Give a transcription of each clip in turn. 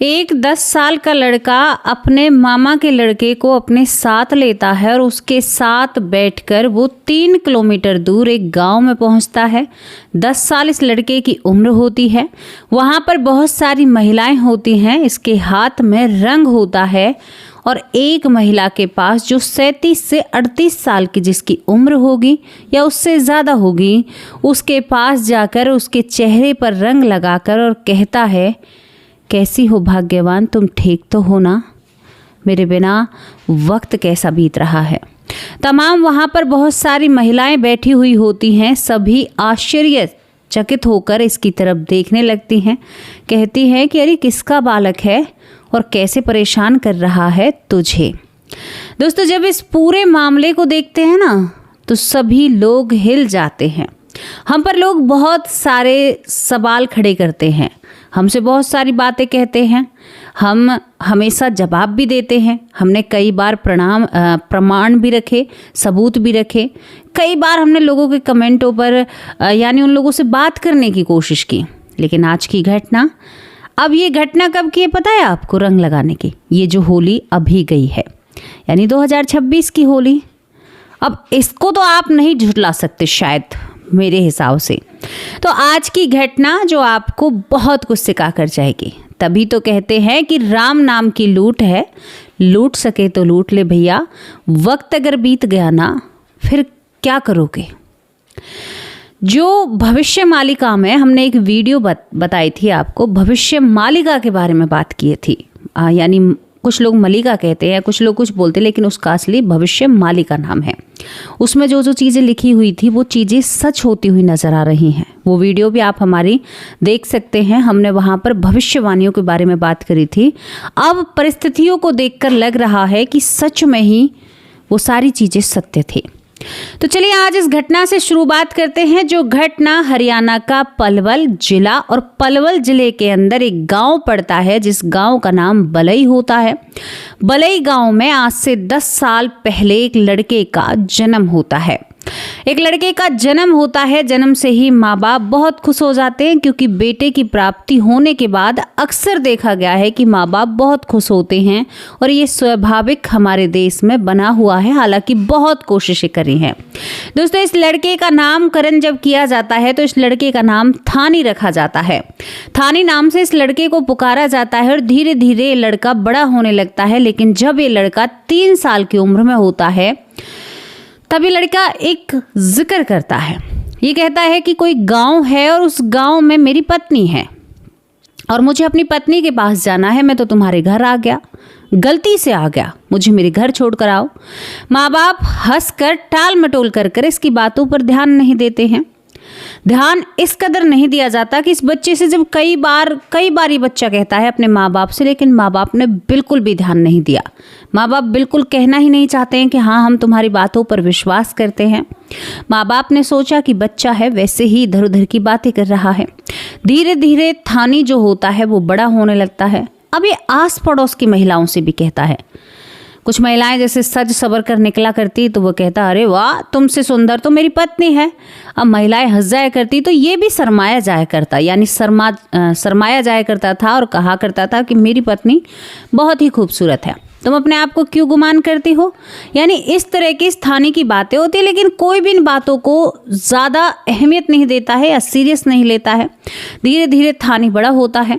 एक 10 साल का लड़का अपने मामा के लड़के को अपने साथ लेता है और उसके साथ बैठकर वो 3 किलोमीटर दूर एक गांव में पहुंचता है। 10 साल इस लड़के की उम्र होती है। वहां पर बहुत सारी महिलाएं होती हैं। इसके हाथ में रंग होता है और एक महिला के पास जो 37 से 38 साल की जिसकी उम्र होगी या उससे ज़्यादा होगी, उसके पास जाकर उसके चेहरे पर रंग लगाकर और कहता है, कैसी हो भाग्यवान, तुम ठीक तो हो ना? मेरे बिना वक्त कैसा बीत रहा है। तमाम वहाँ पर बहुत सारी महिलाएं बैठी हुई होती हैं। सभी आश्चर्यचकित होकर इसकी तरफ देखने लगती हैं। कहती हैं कि अरे किसका बालक है और कैसे परेशान कर रहा है तुझे। दोस्तों, जब इस पूरे मामले को देखते हैं ना तो सभी लोग हिल जाते हैं। हम पर लोग बहुत सारे सवाल खड़े करते हैं, हमसे बहुत सारी बातें कहते हैं, हम हमेशा जवाब भी देते हैं। हमने कई बार प्रमाण भी रखे, सबूत भी रखे। कई बार हमने लोगों के कमेंटों पर यानी उन लोगों से बात करने की कोशिश की। लेकिन आज की घटना, अब ये घटना कब की है पता है आपको? रंग लगाने की। ये जो होली अभी गई है, यानी 2026 की होली। अब इसको तो आप नहीं झुठला सकते शायद, मेरे हिसाब से। तो आज की घटना जो आपको बहुत कुछ सिखा कर जाएगी। तभी तो कहते हैं कि राम नाम की लूट है, लूट सके तो लूट ले भैया, वक्त अगर बीत गया ना फिर क्या करोगे। जो भविष्य मालिका में हमने एक वीडियो बताई थी आपको, भविष्य मालिका के बारे में बात की थी। यानी कुछ लोग मलिका कहते हैं, कुछ लोग कुछ बोलते हैं, लेकिन उसका असली भविष्य मालिका नाम है। उसमें जो जो चीज़ें लिखी हुई थी वो चीज़ें सच होती हुई नज़र आ रही हैं। वो वीडियो भी आप हमारी देख सकते हैं। हमने वहाँ पर भविष्यवाणियों के बारे में बात करी थी। अब परिस्थितियों को देखकर लग रहा है कि सच में ही वो सारी चीज़ें सत्य थी। तो चलिए आज इस घटना से शुरुआत करते हैं। जो घटना हरियाणा का पलवल जिला और पलवल जिले के अंदर एक गांव पड़ता है, जिस गांव का नाम बलई होता है। बलई गांव में आज से 10 साल पहले एक लड़के का जन्म होता है। एक लड़के का जन्म होता है। जन्म से ही माँ बाप बहुत खुश हो जाते हैं, क्योंकि बेटे की प्राप्ति होने के बाद अक्सर देखा गया है कि माँ बाप बहुत खुश होते हैं और ये स्वाभाविक हमारे देश में बना हुआ है। हालांकि बहुत कोशिशें करी हैं। दोस्तों, इस लड़के का नामकरण जब किया जाता है तो इस लड़के का नाम थानी रखा जाता है। थानी नाम से इस लड़के को पुकारा जाता है और धीरे धीरे ये लड़का बड़ा होने लगता है। लेकिन जब ये लड़का 3 साल की उम्र में होता है तभी लड़का एक जिक्र करता है। ये कहता है कि कोई गांव है और उस गांव में मेरी पत्नी है और मुझे अपनी पत्नी के पास जाना है। मैं तो तुम्हारे घर आ गया, गलती से आ गया, मुझे मेरे घर छोड़ कर आओ। माँ बाप हंसकर टाल मटोल कर इसकी बातों पर ध्यान नहीं देते हैं। ध्यान इस कदर नहीं दिया जाता कि इस बच्चे से जब कई बार ये बच्चा कहता है अपने माँ बाप से, लेकिन माँ बाप ने बिल्कुल भी ध्यान नहीं दिया। माँ बाप बिल्कुल कहना ही नहीं चाहते हैं कि हाँ हम तुम्हारी बातों पर विश्वास करते हैं। माँ बाप ने सोचा कि बच्चा है, वैसे ही इधर उधर की बातें कर रहा है। धीरे धीरे थानी जो होता है वो बड़ा होने लगता है। अब ये आस पड़ोस की महिलाओं से भी कहता है। कुछ महिलाएं जैसे सज सबर कर निकला करती तो वो कहता, अरे वाह, तुमसे सुंदर तो मेरी पत्नी है। अब महिलाएं हंस जाया करती तो ये भी शर्माया जाया करता, यानी शर्माया जाया करता था और कहा करता था कि मेरी पत्नी बहुत ही खूबसूरत है, तुम अपने आप को क्यों गुमान करती हो। यानी इस तरह की स्थानीय की बातें होती है, लेकिन कोई भी इन बातों को ज़्यादा अहमियत नहीं देता है या सीरियस नहीं लेता है। धीरे धीरे थानी बड़ा होता है।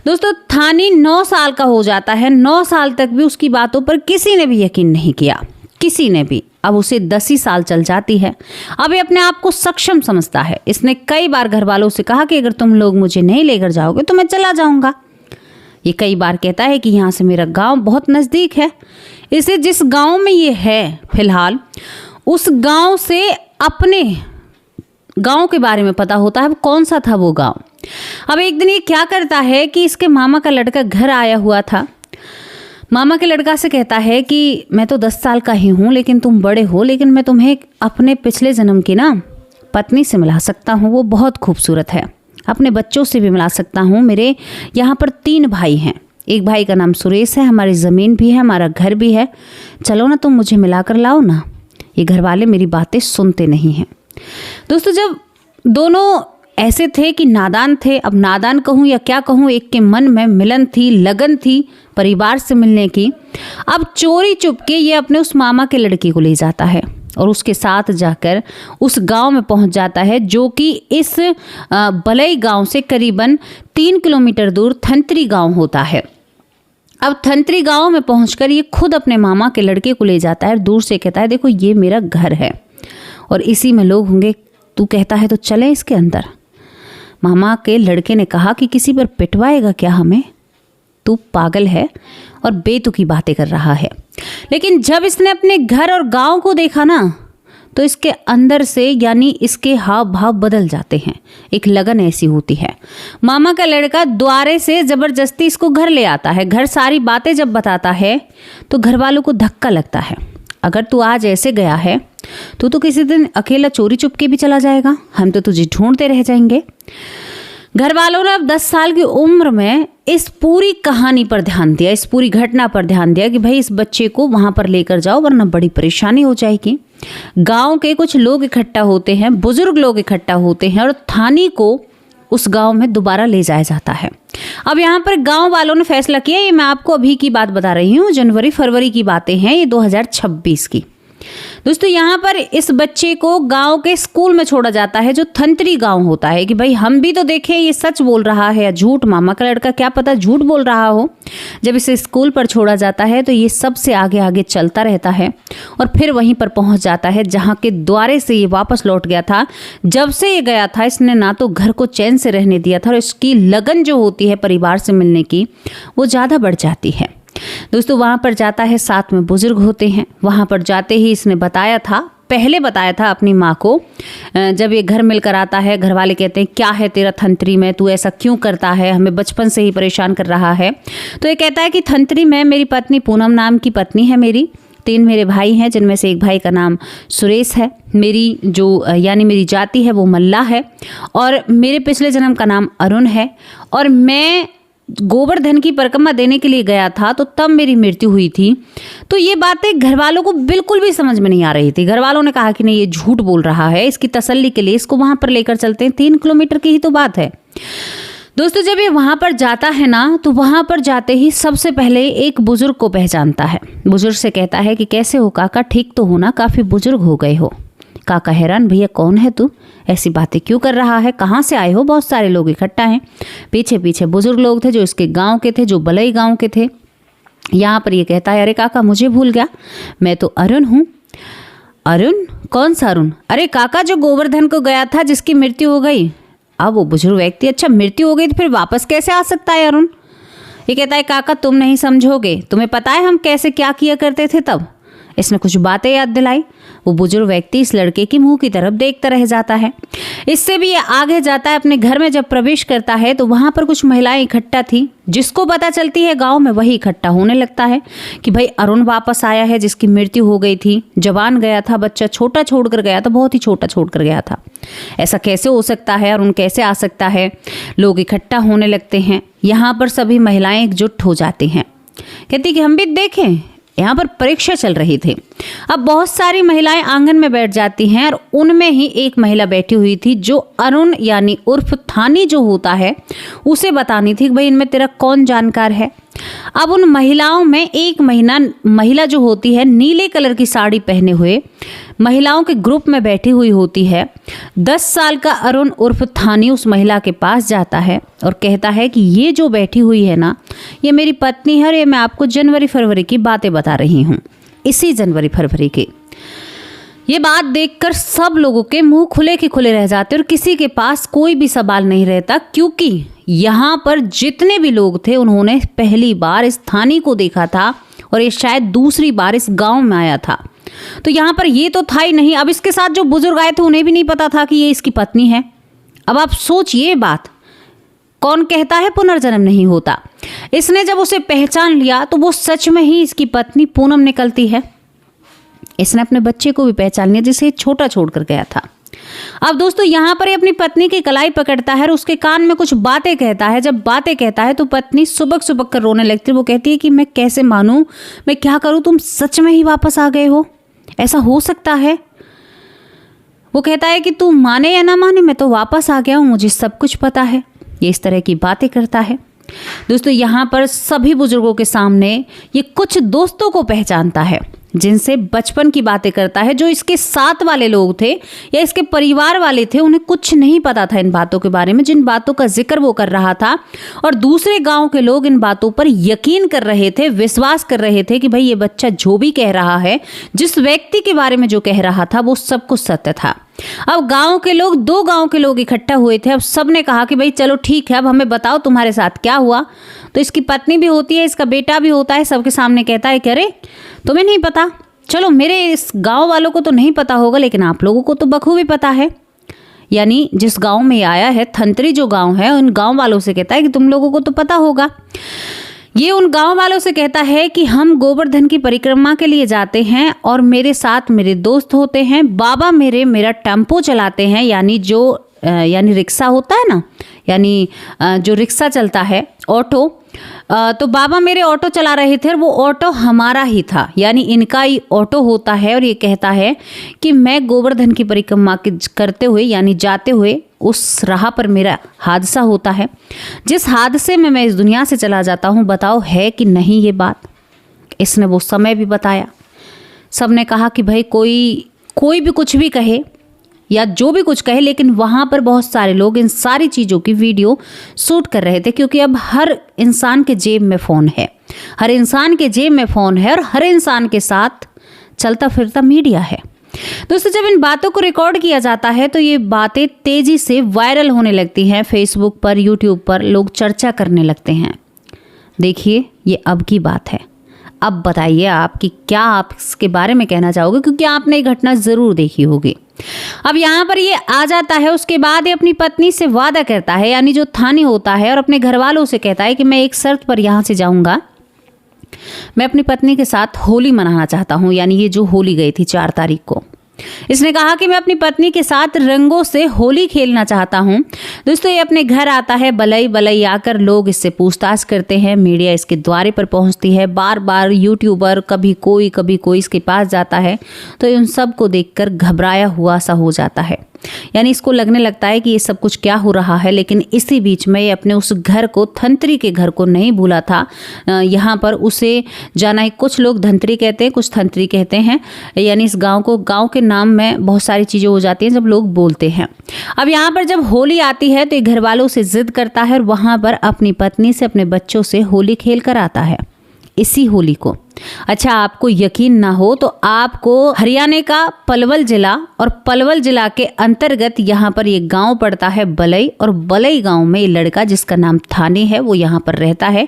दोस्तों, थानी 9 साल का हो जाता है। 9 साल तक भी उसकी बातों पर किसी ने भी यकीन नहीं किया, किसी ने भी। अब उसे 10 ही साल चल जाती है। अब ये अपने आप को सक्षम समझता है। इसने कई बार घर वालों से कहा कि अगर तुम लोग मुझे नहीं लेकर जाओगे तो मैं चला जाऊंगा। ये कई बार कहता है कि यहाँ से मेरा गांव बहुत नज़दीक है। इसे जिस गांव में ये है फिलहाल, उस गांव से अपने गांव के बारे में पता होता है। कौन सा था वो गांव। अब एक दिन ये क्या करता है कि इसके मामा का लड़का घर आया हुआ था। मामा के लड़का से कहता है कि मैं तो 10 साल का ही हूँ, लेकिन तुम बड़े हो, लेकिन मैं तुम्हें अपने पिछले जन्म की ना पत्नी से मिला सकता हूँ, वो बहुत खूबसूरत है। अपने बच्चों से भी मिला सकता हूँ। मेरे यहाँ पर 3 भाई हैं। एक भाई का नाम सुरेश है, हमारी ज़मीन भी है, हमारा घर भी है। चलो ना, तुम मुझे मिला कर लाओ ना। ये घर वाले मेरी बातें सुनते नहीं हैं। दोस्तों, जब दोनों ऐसे थे कि नादान थे। अब नादान कहूँ या क्या कहूँ, एक के मन में मिलन थी, लगन थी परिवार से मिलने की। अब चोरी चुपके ये अपने उस मामा के लड़के को ले जाता है और उसके साथ जाकर उस गांव में पहुंच जाता है, जो कि इस बलई गांव से करीबन 3 किलोमीटर दूर थंतरी गांव होता है। अब थंतरी गांव में पहुंचकर ये खुद अपने मामा के लड़के को ले जाता है और दूर से कहता है, देखो ये मेरा घर है और इसी में लोग होंगे, तू कहता है तो चले इसके अंदर। मामा के लड़के ने कहा कि किसी पर पिटवाएगा क्या हमें, तू पागल है और बेतुकी बातें कर रहा है। लेकिन जब इसने अपने घर और गांव को देखा ना, तो इसके अंदर से यानी इसके हाव भाव बदल जाते हैं। एक लगन ऐसी होती है। मामा का लड़का द्वारे से जबरदस्ती इसको घर ले आता है। घर सारी बातें जब बताता है तो घर वालों को धक्का लगता है। अगर तू आज ऐसे गया है तो किसी दिन अकेला चोरी चुपके भी चला जाएगा, हम तो तुझे ढूंढते रह जाएंगे। घर वालों ने अब 10 साल की उम्र में इस पूरी कहानी पर ध्यान दिया, इस पूरी घटना पर ध्यान दिया कि भाई इस बच्चे को वहां पर लेकर जाओ वरना बड़ी परेशानी हो जाएगी। गांव के कुछ लोग इकट्ठा होते हैं, बुजुर्ग लोग इकट्ठा होते हैं और थानी को उस गांव में दोबारा ले जाया जाता है। अब यहाँ पर गांव वालों ने फैसला किया, ये मैं आपको अभी की बात बता रही हूँ, जनवरी फरवरी की बातें हैं, ये 2026 की। दोस्तों यहाँ पर इस बच्चे को गांव के स्कूल में छोड़ा जाता है, जो थंतरी गांव होता है, कि भाई हम भी तो देखें ये सच बोल रहा है या झूठ। मामा का लड़का क्या पता झूठ बोल रहा हो। जब इसे स्कूल पर छोड़ा जाता है तो ये सबसे आगे आगे चलता रहता है और फिर वहीं पर पहुंच जाता है जहां के द्वारे से ये वापस लौट गया था। जब से ये गया था इसने ना तो घर को चैन से रहने दिया था और इसकी लगन जो होती है परिवार से मिलने की वो ज़्यादा बढ़ जाती है। दोस्तों वहाँ पर जाता है, साथ में बुजुर्ग होते हैं। वहाँ पर जाते ही इसने पहले बताया था अपनी माँ को। जब ये घर मिलकर आता है, घर वाले कहते हैं क्या है तेरा थंतरी में, तू ऐसा क्यों करता है, हमें बचपन से ही परेशान कर रहा है। तो ये कहता है कि थंतरी में मेरी पत्नी पूनम नाम की पत्नी है मेरी, 3 मेरे भाई हैं जिनमें से एक भाई का नाम सुरेश है, मेरी जो यानी मेरी जाति है वो मल्ला है और मेरे पिछले जन्म का नाम अरुण है और मैं गोवर्धन की परिक्रमा देने के लिए गया था तो तब मेरी मृत्यु हुई थी। तो ये बातें घर वालों को बिल्कुल भी समझ में नहीं आ रही थी। घर वालों ने कहा कि नहीं ये झूठ बोल रहा है, इसकी तसल्ली के लिए इसको वहां पर लेकर चलते हैं, 3 किलोमीटर की ही तो बात है। दोस्तों जब ये वहां पर जाता है ना, तो वहां पर जाते ही सबसे पहले एक बुजुर्ग को पहचानता है। बुजुर्ग से कहता है कि कैसे हो काका, ठीक तो हो ना, काफी बुजुर्ग हो गए हो। काका हैरान, भैया कौन है तू, ऐसी बातें क्यों कर रहा है, कहाँ से आए हो, बहुत सारे लोग इकट्ठा हैं। पीछे पीछे बुजुर्ग लोग थे जो इसके गांव के थे, जो बलई गांव के थे। यहाँ पर ये कहता है, अरे काका मुझे भूल गया, मैं तो अरुण हूँ। अरुण? कौन सा अरुण? अरे काका जो गोवर्धन को गया था, जिसकी मृत्यु हो गई। अब वो बुजुर्ग व्यक्ति, अच्छा मृत्यु हो गई तो फिर वापस कैसे आ सकता है अरुण? ये कहता है काका तुम नहीं समझोगे, तुम्हें पता है हम कैसे क्या किया करते थे तब। इसने कुछ बातें याद दिलाई। वो बुजुर्ग व्यक्ति इस लड़के की मुंह की तरफ देखता रह जाता है। इससे भी आगे जाता है, अपने घर में जब प्रवेश करता है तो वहां पर कुछ महिलाएं इकट्ठा थी। जिसको पता चलती है गांव में वही इकट्ठा होने लगता है कि भाई अरुण वापस आया है, जिसकी मृत्यु हो गई थी, जवान गया था, बच्चा छोटा छोड़कर गया था, बहुत ही छोटा छोड़कर गया था। ऐसा कैसे हो सकता है, अरुण कैसे आ सकता है। लोग इकट्ठा होने लगते हैं। यहाँ पर सभी महिलाएं एकजुट हो जाती हैं, कहती कि हम भी देखें। यहाँ पर परीक्षा चल रही थी। अब बहुत सारी महिलाएं आंगन में बैठ जाती हैं और उनमें ही एक महिला बैठी हुई थी जो अरुण यानी उर्फ थानी जो होता है उसे बतानी थी कि भाई इनमें तेरा कौन जानकार है। अब उन महिलाओं में एक महिला जो होती है नीले कलर की साड़ी पहने हुए महिलाओं के ग्रुप में बैठी हुई होती है। 10 साल का अरुण उर्फ थानी उस महिला के पास जाता है और कहता है कि ये जो बैठी हुई है ना, ये मेरी पत्नी है और ये मैं आपको जनवरी फरवरी की बातें बता रही हूँ, इसी जनवरी फरवरी की। ये बात देखकर सब लोगों के मुंह खुले के खुले रह जाते और किसी के पास कोई भी सवाल नहीं रहता, क्योंकि यहाँ पर जितने भी लोग थे उन्होंने पहली बार इस थानी को देखा था और ये शायद दूसरी बार इस गांव में आया था। तो यहाँ पर ये तो था ही नहीं। अब इसके साथ जो बुजुर्ग आए थे उन्हें भी नहीं पता था कि ये इसकी पत्नी है। अब आप सोचिए बात, कौन कहता है पुनर्जन्म नहीं होता। इसने जब उसे पहचान लिया तो वो सच में ही इसकी पत्नी पूनम निकलती है। इसने अपने बच्चे को भी पहचान लिया जिसे छोटा छोड़कर गया था। अब दोस्तों यहाँ पर अपनी पत्नी की कलाई पकड़ता है और उसके कान में कुछ बातें कहता है। जब बातें कहता है तो पत्नी सुबक सुबक कर रोने लगती है। वो कहती है कि मैं कैसे मानूं, मैं क्या करूं, तुम सच में ही वापस आ गए हो, ऐसा हो सकता है। वो कहता है कि तू माने या ना माने, मैं तो वापस आ गया हूँ, मुझे सब कुछ पता है। ये इस तरह की बातें करता है। दोस्तों यहाँ पर सभी बुजुर्गों के सामने ये कुछ दोस्तों को पहचानता है जिनसे बचपन की बातें करता है। जो इसके साथ वाले लोग थे या इसके परिवार वाले थे, उन्हें कुछ नहीं पता था इन बातों के बारे में, जिन बातों का जिक्र वो कर रहा था। और दूसरे गांव के लोग इन बातों पर यकीन कर रहे थे, विश्वास कर रहे थे कि भाई ये बच्चा जो भी कह रहा है, जिस व्यक्ति के बारे में जो कह रहा था, वो सब कुछ सत्य था। अब गांव के लोग, 2 गांव के लोग इकट्ठा हुए थे। अब सबने कहा कि भाई चलो ठीक है, अब हमें बताओ तुम्हारे साथ क्या हुआ। तो इसकी पत्नी भी होती है, इसका बेटा भी होता है, सबके सामने कहता है कि अरे तुम्हें नहीं पता, चलो मेरे इस गांव वालों को तो नहीं पता होगा, लेकिन आप लोगों को तो बखूबी पता है। यानी जिस गांव में आया है, थंतरी जो गांव है, उन गांव वालों से कहता है कि तुम लोगों को तो पता होगा। ये उन गांव वालों से कहता है कि हम गोवर्धन की परिक्रमा के लिए जाते हैं और मेरे साथ मेरे दोस्त होते हैं, बाबा मेरा टेम्पो चलाते हैं, यानी रिक्शा होता है ना, यानी जो रिक्शा चलता है, ऑटो। तो बाबा मेरे ऑटो चला रहे थे और वो ऑटो हमारा ही था, यानी इनका ही ऑटो होता है। और ये कहता है कि मैं गोवर्धन की परिक्रमा करते हुए, यानी जाते हुए, उस राह पर मेरा हादसा होता है, जिस हादसे में मैं इस दुनिया से चला जाता हूँ। बताओ है कि नहीं ये बात। इसने वो समय भी बताया। सबने कहा कि भाई कोई भी कुछ भी कहे या जो भी कुछ कहे, लेकिन वहाँ पर बहुत सारे लोग इन सारी चीज़ों की वीडियो शूट कर रहे थे, क्योंकि अब हर इंसान के जेब में फ़ोन है, हर इंसान के जेब में फ़ोन है और हर इंसान के साथ चलता फिरता मीडिया है। दोस्तों जब इन बातों को रिकॉर्ड किया जाता है तो ये बातें तेज़ी से वायरल होने लगती हैं। फेसबुक पर, यूट्यूब पर लोग चर्चा करने लगते हैं। देखिए ये अब की बात है। अब बताइए आप कि क्या आप इसके बारे में कहना चाहोगे, क्योंकि आपने ये घटना ज़रूर देखी होगी। अब यहाँ पर ये आ जाता है, उसके बाद ये अपनी पत्नी से वादा करता है, यानी जो थानी होता है, और अपने घर वालों से कहता है कि मैं एक शर्त पर यहाँ से जाऊँगा, मैं अपनी पत्नी के साथ होली मनाना चाहता हूँ। यानी ये जो होली गई थी 4 तारीख को, इसने कहा कि मैं अपनी पत्नी के साथ रंगों से होली खेलना चाहता हूँ। दोस्तों ये अपने घर आता है, बलई आकर लोग इससे पूछताछ करते हैं, मीडिया इसके द्वारे पर पहुँचती है, बार बार यूट्यूबर कभी कोई इसके पास जाता है, तो उन सब को देखकर घबराया हुआ सा हो जाता है। यानी इसको लगने लगता है कि ये सब कुछ क्या हो रहा है। लेकिन इसी बीच में ये अपने उस घर को, थंतरी के घर को नहीं भूला था। यहाँ पर उसे जाना है, कुछ लोग धंतरी कहते हैं, कुछ थंतरी कहते हैं। यानी इस गांव के नाम में बहुत सारी चीज़ें हो जाती हैं जब लोग बोलते हैं। अब यहाँ पर जब होली आती है तो ये घर वालों से जिद करता है और वहाँ पर अपनी पत्नी से, अपने बच्चों से होली खेल कर आता है। इसी होली को, अच्छा आपको यकीन ना हो तो आपको हरियाणा का पलवल जिला, और पलवल जिला के अंतर्गत यहाँ पर ये गांव पड़ता है बलई, और बलई गांव में ये लड़का जिसका नाम थाने है वो यहाँ पर रहता है।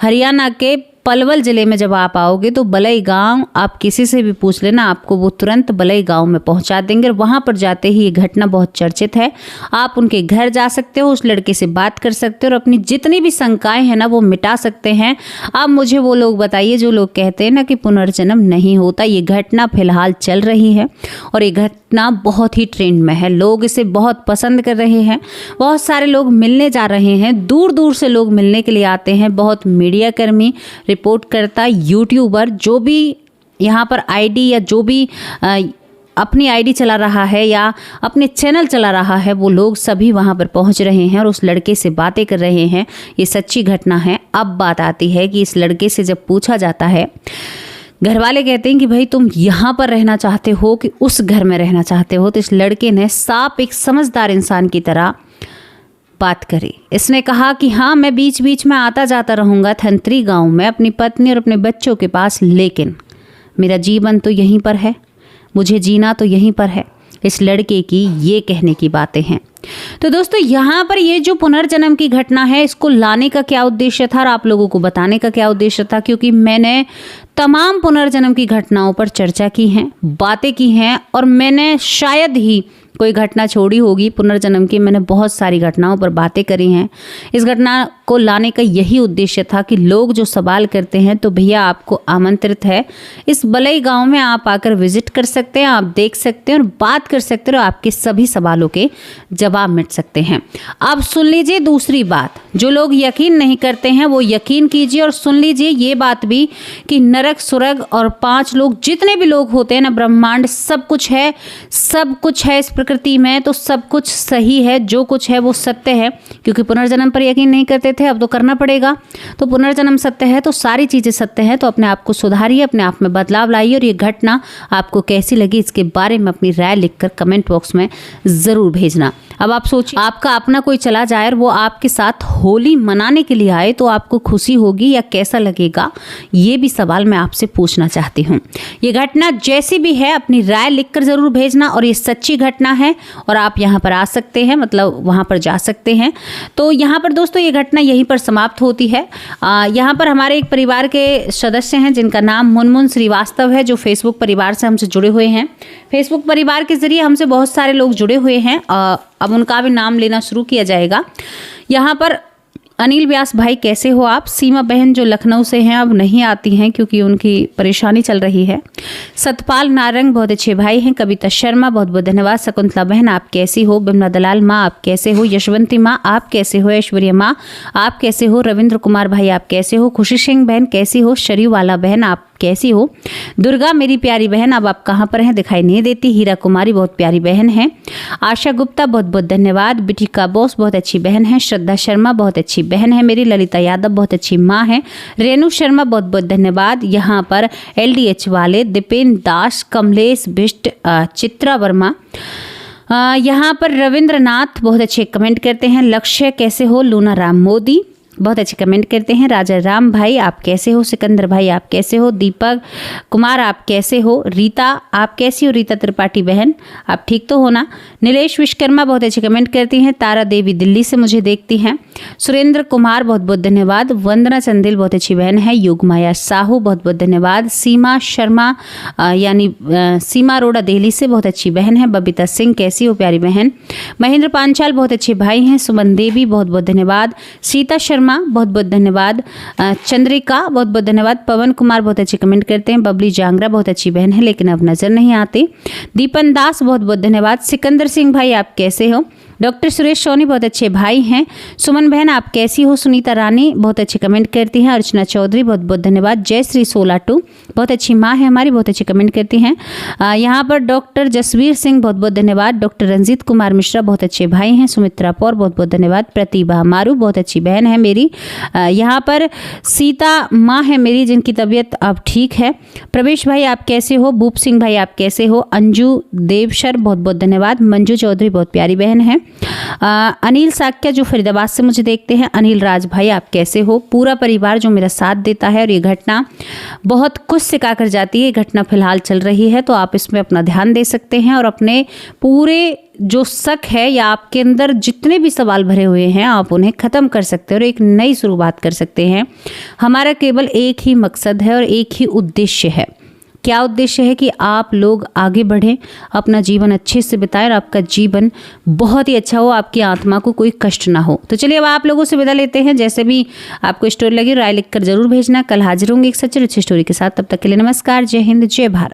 हरियाणा के पलवल जिले में जब आप आओगे तो बलई गांव, आप किसी से भी पूछ लेना, आपको वो तुरंत बलई गांव में पहुंचा देंगे। और वहां पर जाते ही ये घटना बहुत चर्चित है। आप उनके घर जा सकते हो, उस लड़के से बात कर सकते हो और अपनी जितनी भी शंकाएं हैं ना वो मिटा सकते हैं। अब मुझे वो लोग बताइए जो लोग कहते हैं ना कि पुनर्जन्म नहीं होता। ये घटना फिलहाल चल रही है और ये घटना बहुत ही ट्रेंड में है, लोग इसे बहुत पसंद कर रहे हैं। बहुत सारे लोग मिलने जा रहे हैं, दूर दूर से लोग मिलने के लिए आते हैं। बहुत मीडिया कर्मी, रिपोर्ट करता, यूट्यूबर, जो भी यहाँ पर आईडी या जो भी अपनी आईडी चला रहा है या अपने चैनल चला रहा है, वो लोग सभी वहाँ पर पहुँच रहे हैं और उस लड़के से बातें कर रहे हैं। ये सच्ची घटना है। अब बात आती है कि इस लड़के से जब पूछा जाता है, घर वाले कहते हैं कि भाई तुम यहाँ पर रहना चाहते हो कि उस घर में रहना चाहते हो, तो इस लड़के ने साफ एक समझदार इंसान की तरह बात करी। इसने कहा कि हाँ मैं बीच बीच में आता जाता रहूँगा थंतरी गांव में अपनी पत्नी और अपने बच्चों के पास, लेकिन मेरा जीवन तो यहीं पर है, मुझे जीना तो यहीं पर है। इस लड़के की ये कहने की बातें हैं। तो दोस्तों यहाँ पर ये जो पुनर्जन्म की घटना है, इसको लाने का क्या उद्देश्य था और आप लोगों को बताने का क्या उद्देश्य था, क्योंकि मैंने तमाम पुनर्जन्म की घटनाओं पर चर्चा की हैं, बातें की हैं, और मैंने शायद ही कोई घटना छोड़ी होगी पुनर्जन्म की। मैंने बहुत सारी घटनाओं पर बातें करी हैं। इस घटना को लाने का यही उद्देश्य था कि लोग जो सवाल करते हैं, तो भैया आपको आमंत्रित है, इस बलई गांव में आप आकर विजिट कर सकते हैं, आप देख सकते हैं और बात कर सकते हैं, और आपके सभी सवालों के जवाब मिट सकते हैं। अब सुन लीजिए दूसरी बात, जो लोग यकीन नहीं करते हैं वो यकीन कीजिए, और सुन लीजिए ये बात भी कि नरक, स्वर्ग और 5 लोग, जितने भी लोग होते हैं ना, ब्रह्मांड, सब कुछ है, सब कुछ है। इस प्रकृति में तो सब कुछ सही है, जो कुछ है वो सत्य है, क्योंकि पुनर्जन्म पर यकीन नहीं करते थे, अब तो करना पड़ेगा। तो पुनर्जन्म सत्य है तो सारी चीज़ें सत्य हैं। तो अपने आप को सुधारिए, अपने आप में बदलाव लाइए, और ये घटना आपको कैसी लगी इसके बारे में अपनी राय लिखकर कमेंट बॉक्स में ज़रूर भेजना। अब आप सोचिए, आपका अपना कोई चला जाए और वो आपके साथ होली मनाने के लिए आए तो आपको खुशी होगी या कैसा लगेगा, ये भी सवाल मैं आपसे पूछना चाहती हूँ। ये घटना जैसी भी है अपनी राय लिखकर ज़रूर भेजना, और ये सच्ची घटना है और आप यहाँ पर आ सकते हैं, मतलब वहाँ पर जा सकते हैं। तो यहाँ पर दोस्तों ये घटना यहीं पर समाप्त होती है। यहाँ पर हमारे एक परिवार के सदस्य हैं जिनका नाम मुनमुन श्रीवास्तव है, जो फेसबुक परिवार से हमसे जुड़े हुए हैं। फेसबुक परिवार के जरिए हमसे बहुत सारे लोग जुड़े हुए हैं, अब उनका भी नाम लेना शुरू किया जाएगा। यहाँ पर अनिल व्यास भाई कैसे हो आप? सीमा बहन जो लखनऊ से हैं अब नहीं आती हैं क्योंकि उनकी परेशानी चल रही है। सतपाल नारंग बहुत अच्छे भाई हैं। कविता शर्मा बहुत बहुत धन्यवाद। शकुंतला बहन आप कैसी हो? बिमला दलाल माँ आप कैसे हो? यशवंती माँ आप कैसे हो? ऐश्वर्या माँ आप कैसे हो? रविंद्र कुमार भाई आप कैसे हो? खुशी सिंह बहन कैसी हो? शरीवाला बहन आप कैसी हो? दुर्गा मेरी प्यारी बहन अब आप कहाँ पर हैं, दिखाई नहीं देती। हीरा कुमारी बहुत प्यारी बहन है। आशा गुप्ता बहुत बहुत धन्यवाद। बिटिका बोस बहुत अच्छी बहन है। श्रद्धा शर्मा बहुत अच्छी बहन है मेरी। ललिता यादव बहुत अच्छी माँ है। रेणु शर्मा बहुत बहुत धन्यवाद। यहाँ पर LDH वाले दीपेन दास, कमलेश बिष्ट, चित्रा वर्मा, यहाँ पर रविंद्रनाथ बहुत अच्छे कमेंट करते हैं। लक्ष्य कैसे हो? लूना राम मोदी बहुत अच्छे कमेंट करते हैं। राजा राम भाई आप कैसे हो? सिकंदर भाई आप कैसे हो? दीपक कुमार आप कैसे हो? रीता आप कैसी हो? रीता त्रिपाठी बहन आप ठीक तो हो ना? नीलेश विश्वकर्मा बहुत अच्छे कमेंट करती हैं। तारा देवी दिल्ली से मुझे देखती हैं। सुरेंद्र कुमार बहुत बहुत धन्यवाद। वंदना चंदेल बहुत अच्छी बहन है। युगमाया साहू बहुत बहुत धन्यवाद। सीमा शर्मा यानी सीमा अरोड़ा दिल्ली से बहुत अच्छी बहन है। बबीता सिंह कैसी हो प्यारी बहन? महेंद्र पांचाल बहुत अच्छे भाई हैं। सुमन देवी बहुत बहुत धन्यवाद। सीता शर्मा बहुत बहुत धन्यवाद। चंद्रिका बहुत बहुत धन्यवाद। पवन कुमार बहुत अच्छे कमेंट करते हैं। बबली जांगरा बहुत अच्छी बहन है लेकिन अब नजर नहीं आते। दीपन दास बहुत बहुत धन्यवाद। सिकंदर सिंह भाई आप कैसे हो? डॉक्टर सुरेश सोनी बहुत अच्छे भाई हैं। सुमन बहन आप कैसी हो? सुनीता रानी बहुत अच्छे कमेंट करती हैं। अर्चना चौधरी बहुत बहुत धन्यवाद। जयश्री 16 बहुत अच्छी माँ है हमारी, बहुत अच्छे कमेंट करती हैं। यहाँ पर डॉक्टर जसवीर सिंह बहुत बहुत धन्यवाद। डॉक्टर रंजीत कुमार मिश्रा बहुत अच्छे भाई हैं। सुमित्रा पौर बहुत बहुत धन्यवाद। प्रतिभा मारू बहुत अच्छी बहन है मेरी। यहाँ पर सीता माँ है मेरी जिनकी तबीयत अब ठीक है। प्रवेश भाई आप कैसे हो? भूप सिंह भाई आप कैसे हो? अंजू देवशर बहुत बहुत धन्यवाद। मंजू चौधरी बहुत प्यारी बहन है। अनिल साक्या जो फरीदाबाद से मुझे देखते हैं। अनिल राज भाई आप कैसे हो? पूरा परिवार जो मेरा साथ देता है, और ये घटना बहुत कुछ सिखा कर जाती है। ये घटना फिलहाल चल रही है तो आप इसमें अपना ध्यान दे सकते हैं और अपने पूरे जो शक है या आपके अंदर जितने भी सवाल भरे हुए हैं आप उन्हें ख़त्म कर सकते हैं और एक नई शुरुआत कर सकते हैं। हमारा केवल एक ही मकसद है और एक ही उद्देश्य है। क्या उद्देश्य है कि आप लोग आगे बढ़ें, अपना जीवन अच्छे से बिताएं और आपका जीवन बहुत ही अच्छा हो, आपकी आत्मा को कोई कष्ट ना हो। तो चलिए अब आप लोगों से विदा लेते हैं। जैसे भी आपको स्टोरी लगी राय लिखकर जरूर भेजना। कल हाजिर होंगे एक सच्ची अच्छी स्टोरी के साथ। तब तक के लिए नमस्कार, जय हिंद, जय भारत।